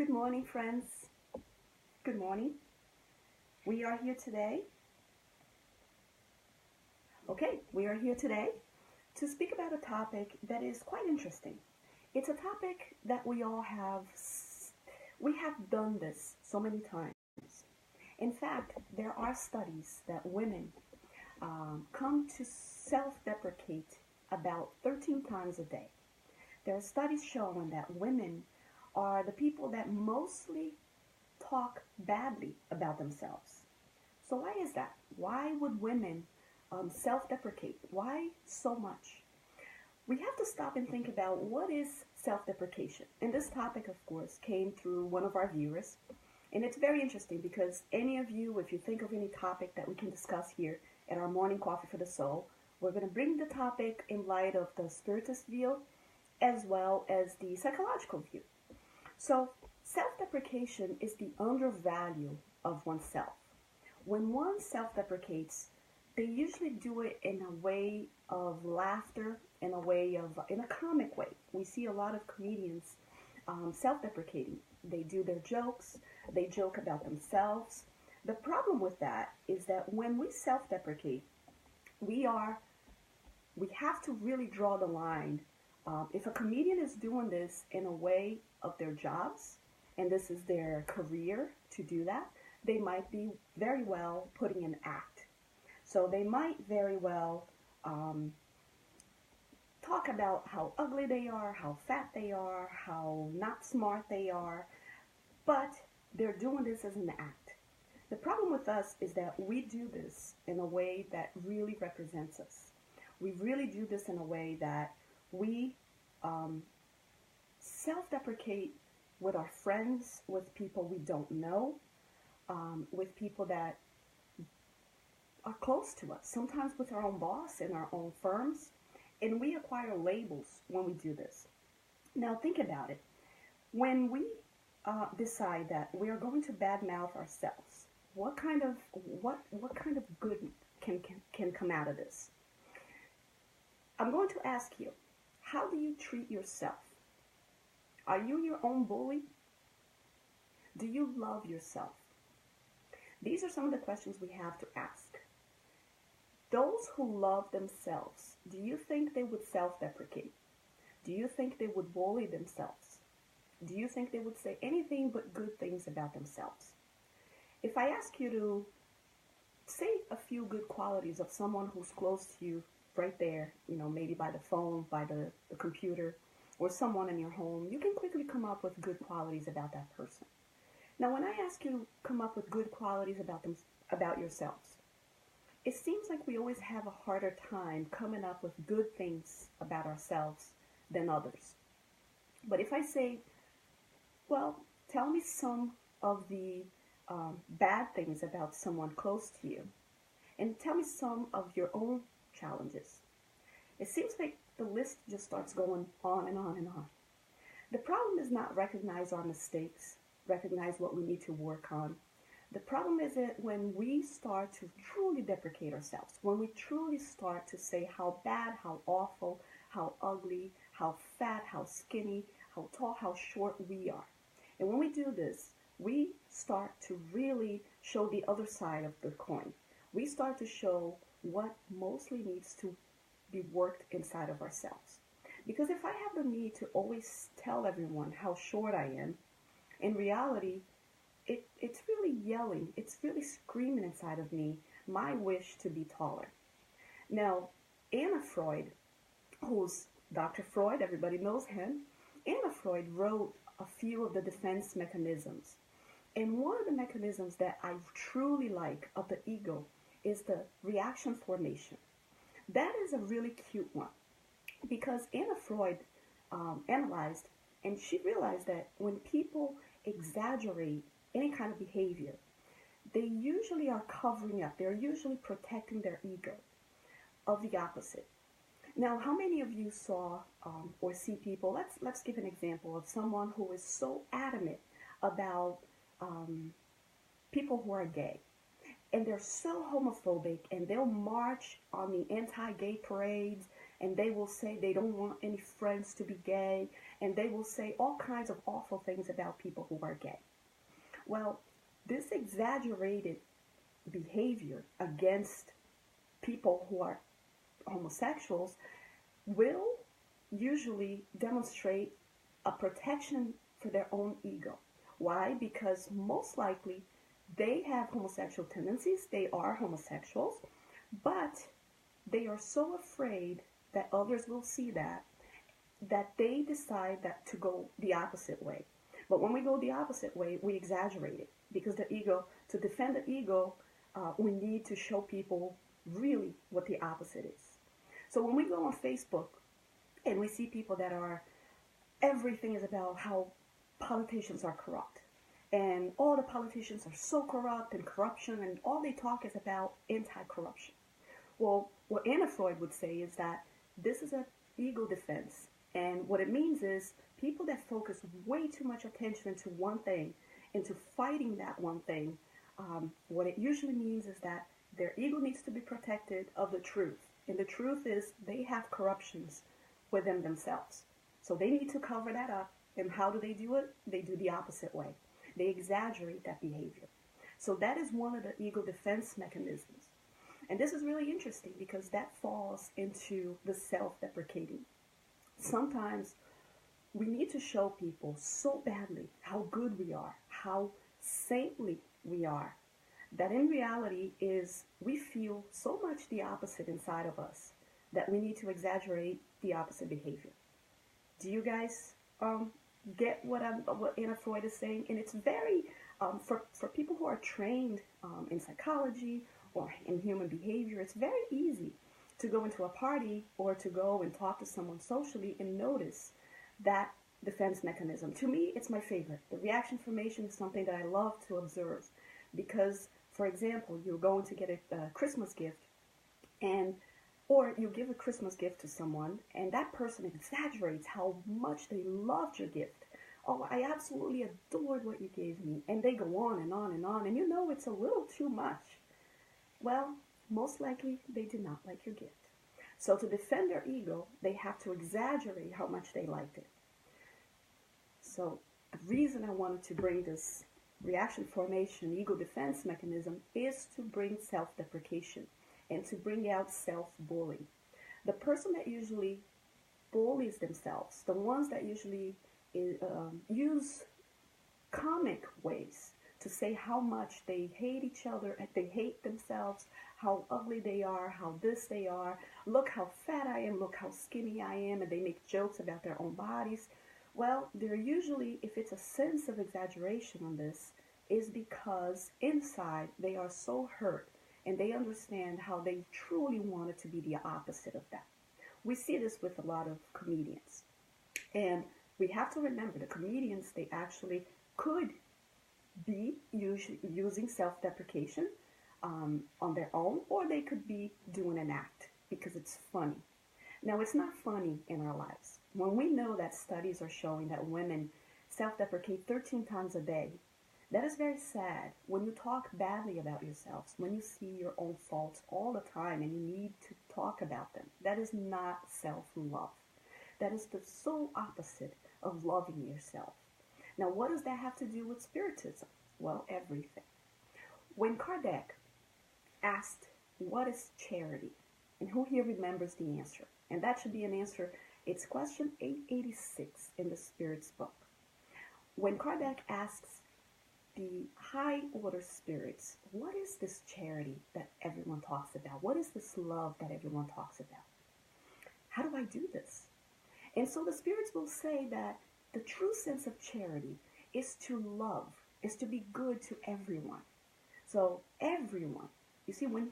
Good morning, friends. Good morning. We are here today. We are here today to speak about a topic that is quite interesting. It's a topic that we have done this so many times. In fact, there are studies that women come to self-deprecate about 13 times a day. There are studies showing that women are the people that mostly talk badly about themselves. So why is that? Why would women self-deprecate? Why so much? We have to stop and think about what is self-deprecation. And this topic, of course, came through one of our viewers. And it's very interesting because any of you, if you think of any topic that we can discuss here at our morning coffee for the soul, we're going to bring the topic in light of the spiritist view as well as the psychological view. So self-deprecation is the undervalue of oneself. When one self-deprecates, they usually do it in a way of laughter, in a comic way. We see a lot of comedians self-deprecating. They do their jokes, they joke about themselves. The problem with that is that when we self-deprecate, we have to really draw the line. If a comedian is doing this in a way of their jobs, and this is their career to do that, they might be very well putting an act. So they might very well talk about how ugly they are, how fat they are, how not smart they are, but they're doing this as an act. The problem with us is that we do this in a way that really represents us. We really do this in a way that we self-deprecate with our friends, with people we don't know, with people that are close to us, sometimes with our own boss in our own firms, and we acquire labels when we do this. Now think about it. When we decide that we are going to badmouth ourselves, what kind of good can come out of this? I'm going to ask you, how do you treat yourself? Are you your own bully? Do you love yourself? These are some of the questions we have to ask. Those who love themselves, do you think they would self-deprecate? Do you think they would bully themselves? Do you think they would say anything but good things about themselves? If I ask you to say a few good qualities of someone who's close to you right there, maybe by the phone, by the computer, or someone in your home, you can quickly come up with good qualities about that person. Now, when I ask you to come up with good qualities about yourselves, it seems like we always have a harder time coming up with good things about ourselves than others. But if I say, well, tell me some of the bad things about someone close to you, and tell me some of your own challenges, it seems like the list just starts going on and on and on. The problem is not recognize our mistakes, recognize what we need to work on. The problem is that when we start to truly deprecate ourselves, when we truly start to say how bad, how awful, how ugly, how fat, how skinny, how tall, how short we are. And when we do this, we start to really show the other side of the coin. We start to show what mostly needs to be worked inside of ourselves. Because if I have the need to always tell everyone how short I am, in reality, it's really yelling, it's really screaming inside of me, my wish to be taller. Now, Anna Freud, who's Dr. Freud, everybody knows him, Anna Freud wrote a few of the defense mechanisms. And one of the mechanisms that I truly like of the ego is the reaction formation. That is a really cute one because Anna Freud analyzed, and she realized that when people exaggerate any kind of behavior, they usually are covering up. They're usually protecting their ego of the opposite. Now, how many of you saw or see people, let's give an example of someone who is so adamant about people who are gay, and they're so homophobic, and they'll march on the anti-gay parades, and they will say they don't want any friends to be gay, and they will say all kinds of awful things about people who are gay. Well, this exaggerated behavior against people who are homosexuals will usually demonstrate a protection for their own ego. Why? Because most likely they have homosexual tendencies, they are homosexuals, but they are so afraid that others will see that they decide that to go the opposite way. But when we go the opposite way, we exaggerate it because the ego, to defend the ego, we need to show people really what the opposite is. So when we go on Facebook and we see people that are, everything is about how politicians are corrupt. And all the politicians are so corrupt and corruption, and all they talk is about anti-corruption. Well, what Anna Freud would say is that this is an ego defense. And what it means is people that focus way too much attention into one thing, into fighting that one thing, what it usually means is that their ego needs to be protected of the truth. And the truth is they have corruptions within themselves. So they need to cover that up. And how do they do it? They do the opposite way. They exaggerate that behavior. So that is one of the ego defense mechanisms. And this is really interesting because that falls into the self-deprecating. Sometimes we need to show people so badly how good we are, how saintly we are, that in reality is we feel so much the opposite inside of us that we need to exaggerate the opposite behavior. Do you guys get what Anna Freud is saying? And it's very, for people who are trained in psychology or in human behavior, it's very easy to go into a party or to go and talk to someone socially and notice that defense mechanism. To me, it's my favorite. The reaction formation is something that I love to observe because, for example, you're going to get a Christmas gift, or you give a Christmas gift to someone, and that person exaggerates how much they loved your gift. Oh, I absolutely adored what you gave me. And they go on and on and on, and you know it's a little too much. Well, most likely they did not like your gift. So to defend their ego, they have to exaggerate how much they liked it. So the reason I wanted to bring this reaction formation ego defense mechanism is to bring self-deprecation and to bring out self-bullying. The person that usually bullies themselves, the ones that usually use comic ways to say how much they hate each other, they hate themselves, how ugly they are, how this they are, look how fat I am, look how skinny I am, and they make jokes about their own bodies. Well, they're usually, if it's a sense of exaggeration on this, is because inside they are so hurt and they understand how they truly wanted to be the opposite of that. We see this with a lot of comedians. And we have to remember the comedians, they actually could be using self-deprecation on their own, or they could be doing an act because it's funny. Now, it's not funny in our lives. When we know that studies are showing that women self-deprecate 13 times a day, that is very sad. When you talk badly about yourselves, when you see your own faults all the time and you need to talk about them, that is not self-love. That is the sole opposite of loving yourself. Now, what does that have to do with spiritism? Well, everything. When Kardec asked, what is charity? And who here remembers the answer? And that should be an answer. It's question 886 in the Spirit's book. When Kardec asks the high order spirits, what is this charity that everyone talks about? What is this love that everyone talks about? How do I do this? And so the spirits will say that the true sense of charity is to love, is to be good to everyone. So everyone, you see, when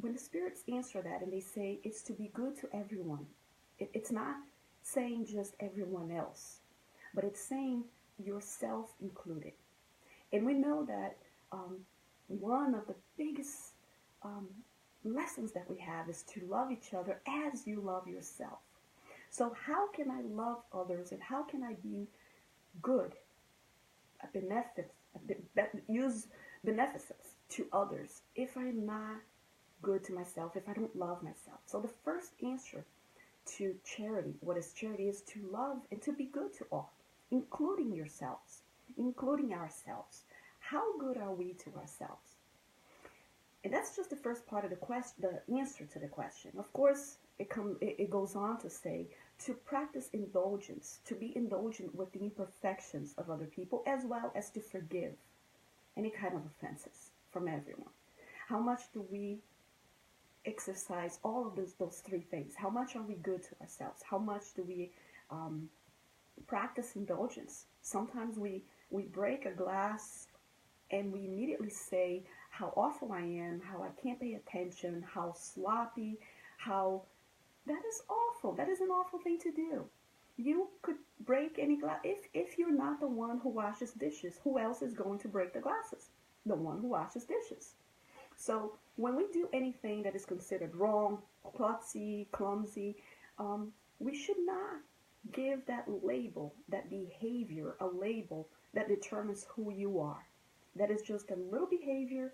the spirits answer that and they say it's to be good to everyone, it's not saying just everyone else, but it's saying yourself included. And we know that one of the biggest lessons that we have is to love each other as you love yourself. So how can I love others and how can I be good, use beneficence to others if I'm not good to myself, if I don't love myself? So the first answer to charity. What is charity is to love and to be good to all, including yourselves, including ourselves. How good are we to ourselves? And that's just the first part of the question, the answer to the question. Of course, it goes on to say to practice indulgence, to be indulgent with the imperfections of other people, as well as to forgive any kind of offenses from everyone. How much do we exercise all of those three things? How much are we good to ourselves? How much do we practice indulgence? Sometimes we break a glass and we immediately say how awful I am, how I can't pay attention, how sloppy, how that is awful. That is an awful thing to do. You could break any glass. If you're not the one who washes dishes, who else is going to break the glasses? The one who washes dishes. So when we do anything that is considered wrong, klutzy, clumsy, we should not give that label, that behavior, a label that determines who you are. That is just a little behavior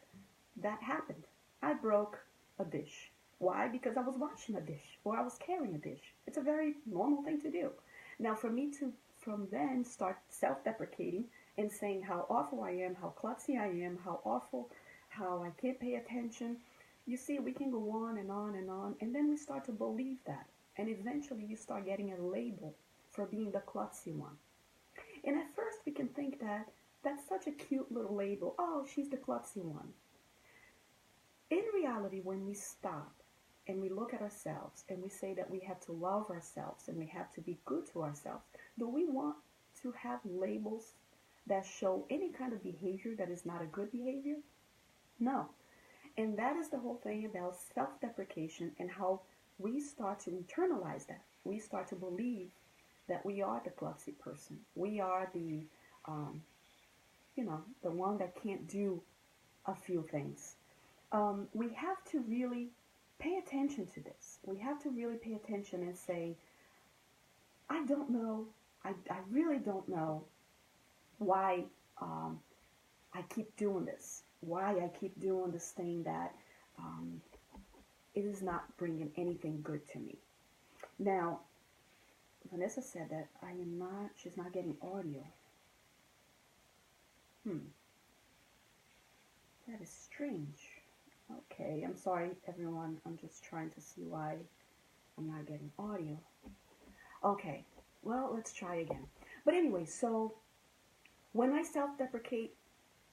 that happened. I broke a dish. Why? Because I was washing a dish or I was carrying a dish. It's a very normal thing to do. Now for me to from then start self-deprecating and saying how awful I am, how klutzy I am, how awful, how I can't pay attention, you see, we can go on and on and on, and then we start to believe that. And eventually you start getting a label for being the klutzy one. And at first we can think that that's such a cute little label. Oh, she's the klutzy one. In reality, when we stop and we look at ourselves and we say that we have to love ourselves and we have to be good to ourselves, do we want to have labels that show any kind of behavior that is not a good behavior? No. And that is the whole thing about self-deprecation and how we start to internalize that. We start to believe that we are the klutzy person. We are the the one that can't do a few things. We have to really pay attention to this. We have to really pay attention and say, I don't know, I really don't know why I keep doing this, why I keep doing this thing that it is not bringing anything good to me. Now, Vanessa said that she's not getting audio. That is strange. Okay, I'm sorry, everyone. I'm just trying to see why I'm not getting audio. Okay, well, let's try again. But anyway, so when I self-deprecate,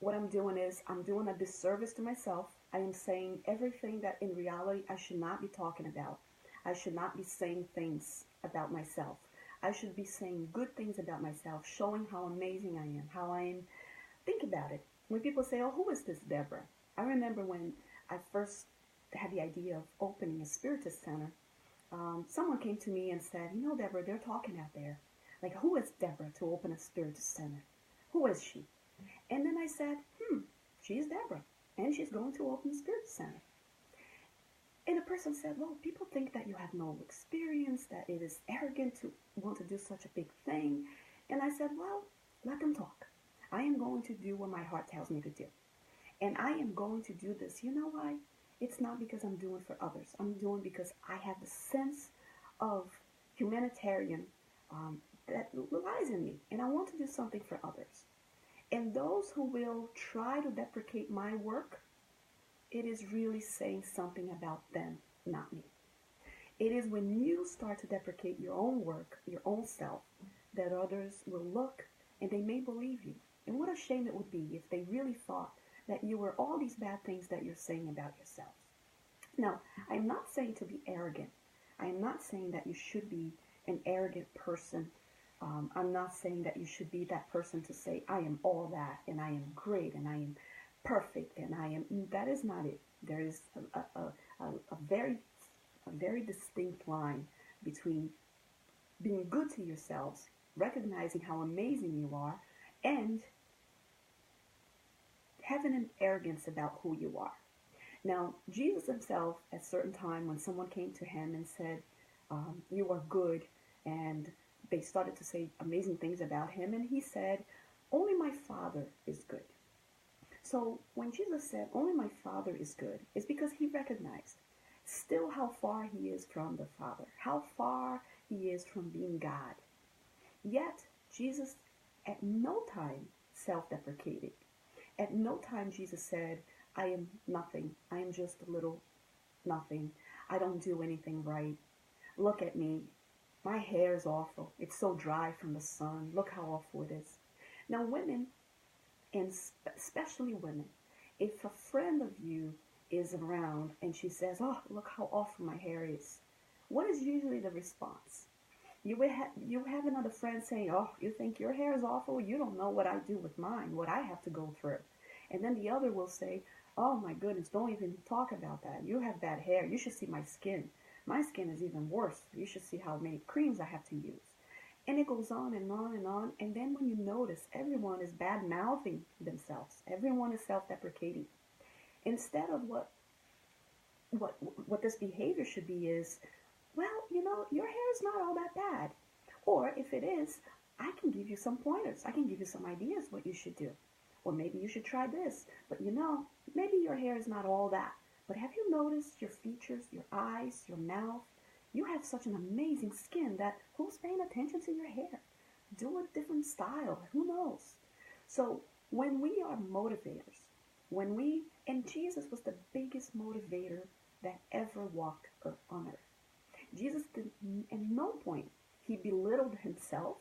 what I'm doing is I'm doing a disservice to myself. I am saying everything that in reality I should not be talking about. I should not be saying things about myself. I should be saying good things about myself, showing how amazing I am, how I am. Think about it. When people say, oh, who is this Deborah? I remember when I first had the idea of opening a spiritist center, someone came to me and said, Deborah, they're talking out there. Like, who is Deborah to open a spiritist center? Who is she? And then I said, she's Deborah, and she's going to open a spiritist center. And the person said, well, people think that you have no experience, that it is arrogant to want to do such a big thing. And I said, well, let them talk. I am going to do what my heart tells me to do. And I am going to do this. You know why? It's not because I'm doing for others. I'm doing because I have the sense of humanitarian that lies in me. And I want to do something for others. And those who will try to deprecate my work, it is really saying something about them, not me. It is when you start to deprecate your own work, your own self, that others will look and they may believe you. And what a shame it would be if they really thought that you were all these bad things that you're saying about yourself. Now, I'm not saying to be arrogant. I'm not saying that you should be an arrogant person. I'm not saying that you should be that person to say, I am all that, and I am great, and I am perfect, and I am. That is not it. There is a very distinct line between being good to yourselves, recognizing how amazing you are, and having an arrogance about who you are. Now, Jesus himself, at a certain time, when someone came to him and said, you are good, and they started to say amazing things about him, and he said, only my Father is good. So when Jesus said, only my Father is good, it's because he recognized Still, how far he is from the Father, how far he is from being God. Yet, Jesus at no time self-deprecated. At no time Jesus said, I am nothing. I am just a little nothing. I don't do anything right. Look at me. My hair is awful. It's so dry from the sun. Look how awful it is. Now, women, and especially women, if a friend of you is around and she says, oh, look how awful my hair is, what is usually the response? You have another friend saying, oh, you think your hair is awful? You don't know what I do with mine, what I have to go through. And then the other will say, oh my goodness, don't even talk about that. You have bad hair. You should see my skin. My skin is even worse. You should see how many creams I have to use. And it goes on and on and on. And then when you notice, everyone is bad-mouthing themselves. Everyone is self-deprecating. Instead of what this behavior should be is, well, your hair is not all that bad. Or if it is, I can give you some pointers. I can give you some ideas what you should do. Or maybe you should try this. But maybe your hair is not all that. But have you noticed your features, your eyes, your mouth? You have such an amazing skin that who's paying attention to your hair? Do a different style. Who knows? So when we are motivators, and Jesus was the biggest motivator that ever walked on earth. Jesus did, at no point, he belittled himself.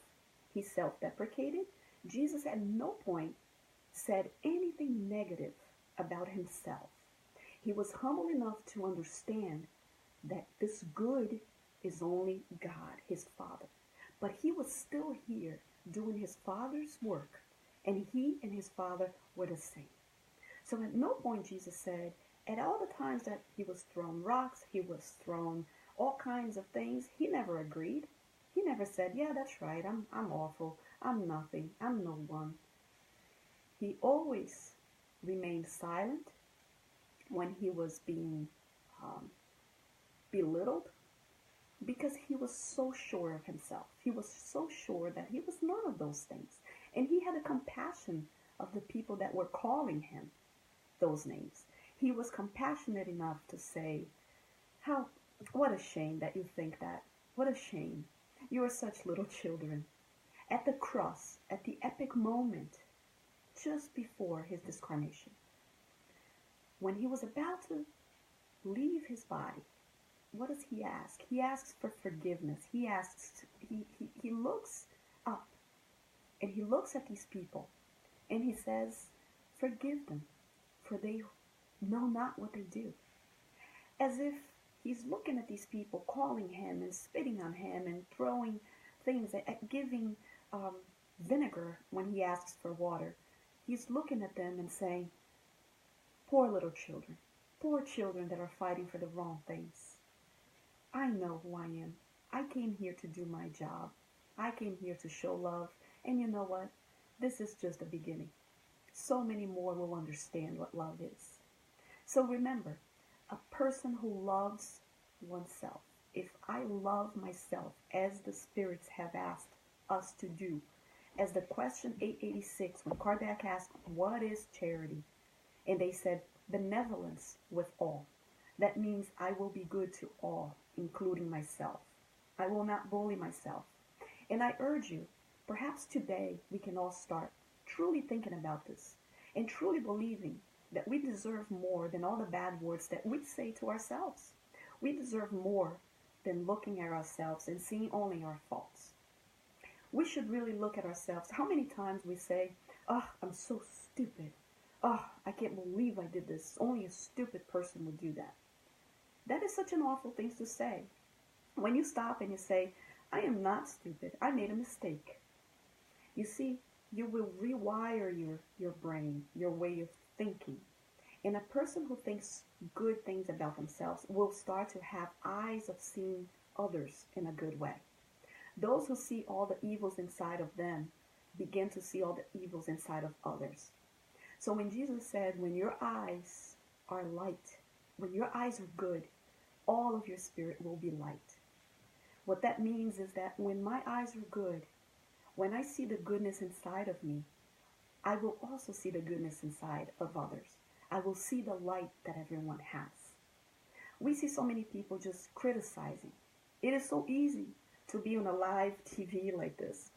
He self-deprecated. Jesus at no point said anything negative about himself. He was humble enough to understand that this good is only God, his Father. But he was still here doing his Father's work, and he and his Father were the same. So at no point Jesus said, at all the times that he was thrown rocks, he was thrown all kinds of things, he never agreed. He never said, yeah, that's right, I'm awful, I'm nothing, I'm no one. He always remained silent when he was being belittled, because he was so sure of himself. He was so sure that he was none of those things. And he had a compassion of the people that were calling him those names. He was compassionate enough to say, what a shame that you think that. What a shame. You are such little children. At the cross, at the epic moment, just before his discarnation, when he was about to leave his body, what does he ask? He asks for forgiveness. He looks up and he looks at these people and he says, forgive them, for they know not what they do. As if he's looking at these people, calling him and spitting on him and throwing things, giving vinegar when he asks for water. He's looking at them and saying, poor little children, poor children that are fighting for the wrong things. I know who I am. I came here to do my job. I came here to show love. And you know what? This is just the beginning. So many more will understand what love is. So remember, a person who loves oneself, if I love myself as the spirits have asked us to do, as the question 886, when Kardec asked, what is charity? And they said, benevolence with all. That means I will be good to all, including myself. I will not bully myself. And I urge you, perhaps today we can all start truly thinking about this and truly believing that we deserve more than all the bad words that we say to ourselves. We deserve more than looking at ourselves and seeing only our faults. We should really look at ourselves. How many times we say, oh, I'm so stupid. Oh, I can't believe I did this. Only a stupid person would do that. That is such an awful thing to say. When you stop and you say, I am not stupid. I made a mistake. You see, you will rewire your brain, your way of thinking. And a person who thinks good things about themselves will start to have eyes of seeing others in a good way. Those who see all the evils inside of them begin to see all the evils inside of others. So when Jesus said, when your eyes are light, when your eyes are good, all of your spirit will be light. What that means is that when my eyes are good, when I see the goodness inside of me, I will also see the goodness inside of others. I will see the light that everyone has. We see so many people just criticizing. It is so easy to be on a live TV like this.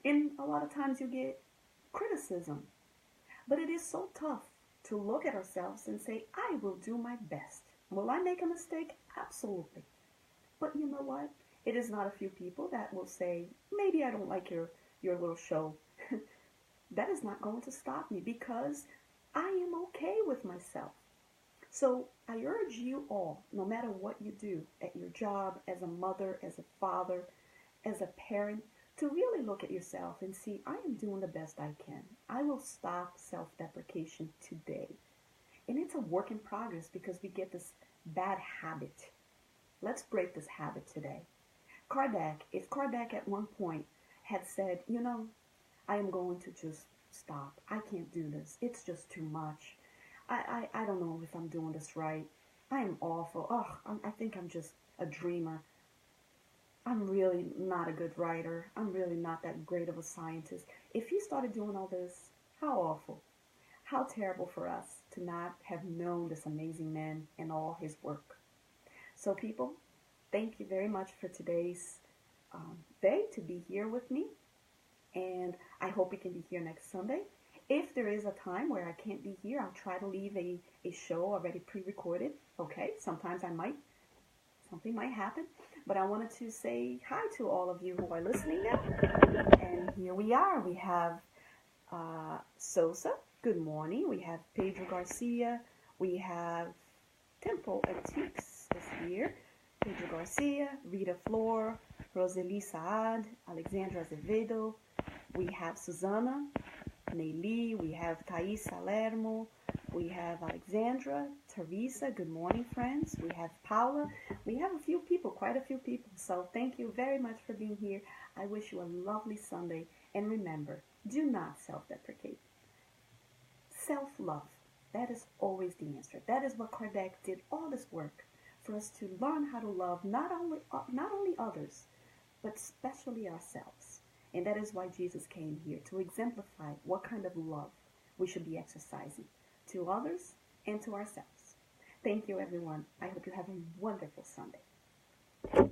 And a lot of times you get criticism. But it is so tough to look at ourselves and say, I will do my best. Will I make a mistake? Absolutely. But you know what? It is not a few people that will say, maybe I don't like your little show. That is not going to stop me because I am okay with myself. So I urge you all, no matter what you do at your job, as a mother, as a father, as a parent, to really look at yourself and see, I am doing the best I can. I will stop self-deprecation today. And it's a work in progress because we get this bad habit. Let's break this habit today. If Kardec at one point had said, I am going to just stop. I can't do this. It's just too much. I don't know if I'm doing this right. I am awful. I think I'm just a dreamer. I'm really not a good writer. I'm really not that great of a scientist. If he started doing all this, how awful. How terrible for us to not have known this amazing man and all his work. So people, thank you very much for today's day to be here with me. And I hope we can be here next Sunday. If there is a time where I can't be here, I'll try to leave a show already pre-recorded. Okay, sometimes something might happen. But I wanted to say hi to all of you who are listening now. And here we are. We have Sosa. Good morning. We have Pedro Garcia. We have Temple Antiques is here. Pedro Garcia, Rita Flor, Roseli Saad, Alexandra Azevedo. We have Susana, Neili. We have Thais Salermo. We have Alexandra, Teresa. Good morning, friends. We have Paula. We have a few people, quite a few people. So thank you very much for being here. I wish you a lovely Sunday. And remember, do not self-deprecate. Self-love. That is always the answer. That is what Kardec did all this work for us to learn how to love not only others, but especially ourselves. And that is why Jesus came here, to exemplify what kind of love we should be exercising to others and to ourselves. Thank you, everyone. I hope you have a wonderful Sunday.